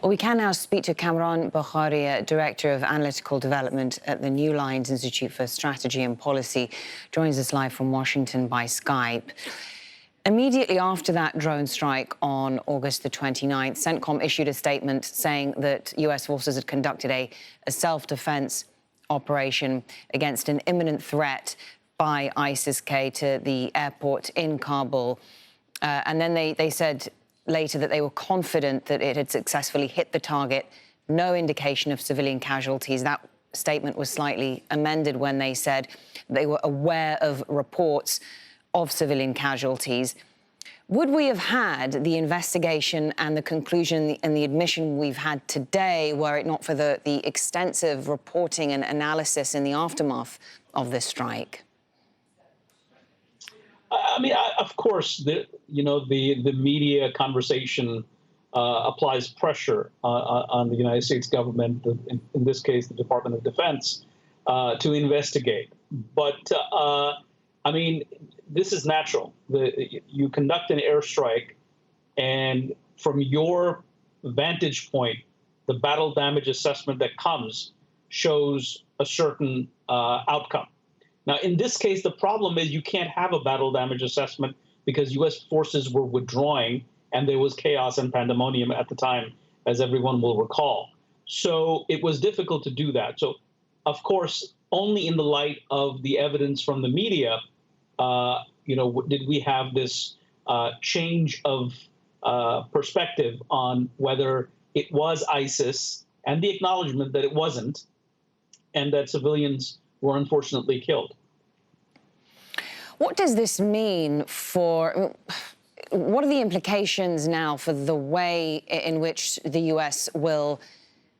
Well, we can now speak to Kamran Bokhari, Director of Analytical Development at the New Lines Institute for Strategy and Policy, joins us live from Washington by Skype. Immediately after that drone strike on August the 29th, CENTCOM issued a statement saying that US forces had conducted a self-defense operation against an imminent threat by ISIS-K to the airport in Kabul. And then they said later that they were confident that it had successfully hit the target. No indication of civilian casualties. That statement was slightly amended when they said they were aware of reports of civilian casualties. Would we have had the investigation and the conclusion and the admission we've had today were it not for the extensive reporting and analysis in the aftermath of this strike? I mean, of course, the media conversation applies pressure on the United States government, in this case, the Department of Defense, to investigate. But I mean, this is natural. You conduct an airstrike, and from your vantage point, the battle damage assessment that comes shows a certain outcome. Now, in this case, the problem is you can't have a battle damage assessment because U.S. forces were withdrawing and there was chaos and pandemonium at the time, as everyone will recall. So it was difficult to do that. So, of course, only in the light of the evidence from the media, did we have this change of perspective on whether it was ISIS and the acknowledgement that it wasn't, and that civilians were unfortunately killed. What does this mean for, what are the implications now for the way in which the US will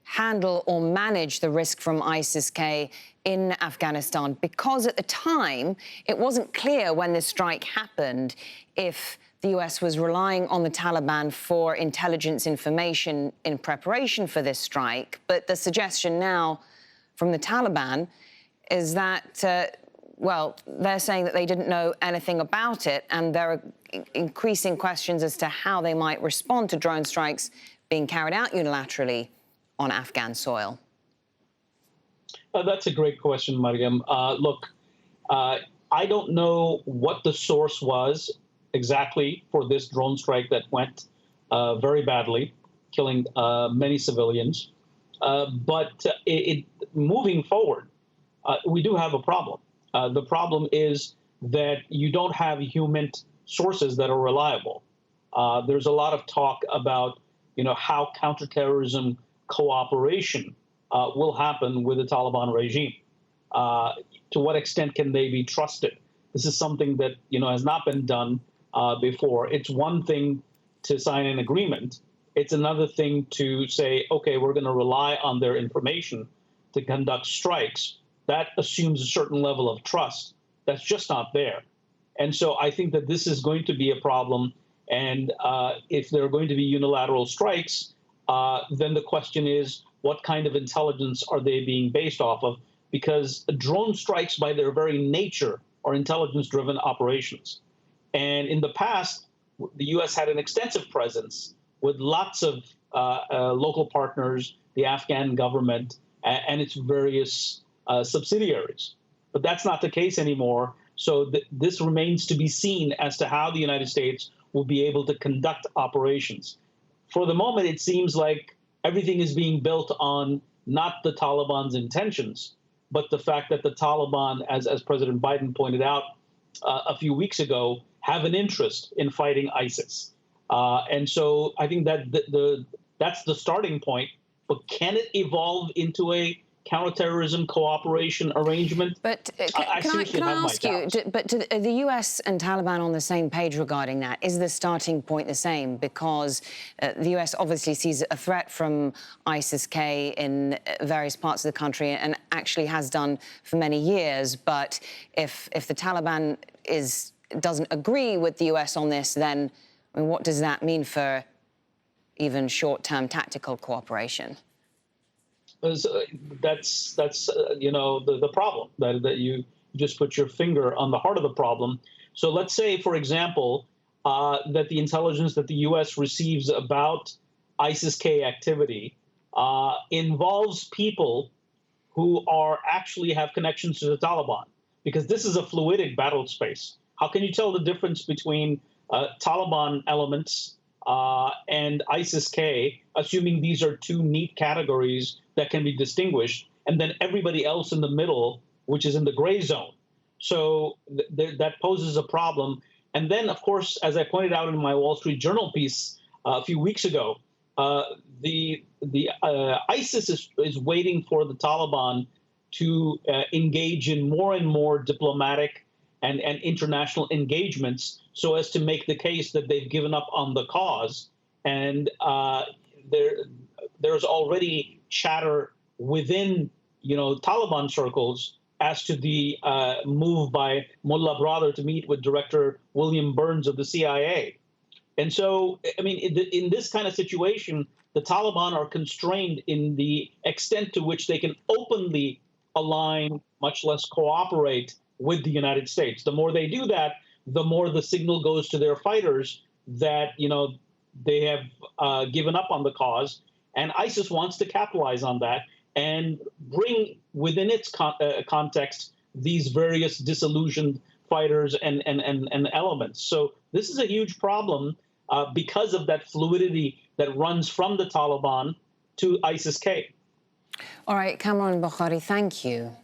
handle or manage the risk from ISIS-K in Afghanistan? Because at the time, it wasn't clear when this strike happened if the US was relying on the Taliban for intelligence information in preparation for this strike. But the suggestion now from the Taliban is that, well, they're saying that they didn't know anything about it, and there are increasing questions as to how they might respond to drone strikes being carried out unilaterally on Afghan soil. That's a great question, Mariam. Look, I don't know what the source was exactly for this drone strike that went very badly, killing many civilians. But moving forward, we do have a problem. The problem is that you don't have human sources that are reliable. There's a lot of talk about, how counterterrorism cooperation will happen with the Taliban regime. To what extent can they be trusted? This is something that, has not been done before. It's one thing to sign an agreement. It's another thing to say, okay, we're going to rely on their information to conduct strikes. That assumes a certain level of trust that's just not there. And so I think that this is going to be a problem. And if there are going to be unilateral strikes, then the question is, what kind of intelligence are they being based off of? Because drone strikes, by their very nature, are intelligence-driven operations. And in the past, the U.S. had an extensive presence with lots of local partners, the Afghan government, and its various subsidiaries. But that's not the case anymore. So this remains to be seen as to how the United States will be able to conduct operations. For the moment, it seems like everything is being built on not the Taliban's intentions, but the fact that the Taliban, as President Biden pointed out a few weeks ago, have an interest in fighting ISIS. And so I think that that's the starting point. But can it evolve into a counterterrorism cooperation arrangement? But can I ask you, but are the US and Taliban on the same page regarding that? Is the starting point the same? Because the US obviously sees a threat from ISIS-K in various parts of the country and actually has done for many years. But if the Taliban doesn't agree with the US on this, then I mean, what does that mean for even short-term tactical cooperation? That's the problem, that you just put your finger on the heart of the problem. So let's say, for example, that the intelligence that the U.S. receives about ISIS-K activity involves people who are actually have connections to the Taliban, because this is a fluidic battle space. How can you tell the difference between Taliban elements and ISIS-K, assuming these are two neat categories that can be distinguished, and then everybody else in the middle, which is in the gray zone? So that poses a problem. And then, of course, as I pointed out in my Wall Street Journal piece a few weeks ago, the ISIS is waiting for the Taliban to engage in more and more diplomatic and international engagements, so as to make the case that they've given up on the cause. And there's already chatter within Taliban circles as to the move by Mullah Brother to meet with Director William Burns of the CIA. And so, I mean, in this kind of situation, the Taliban are constrained in the extent to which they can openly align, much less cooperate with the United States. The more they do that, the more the signal goes to their fighters that, they have given up on the cause. And ISIS wants to capitalize on that and bring within its context these various disillusioned fighters and elements. So this is a huge problem because of that fluidity that runs from the Taliban to ISIS-K. All right, Kamran Bokhari, thank you.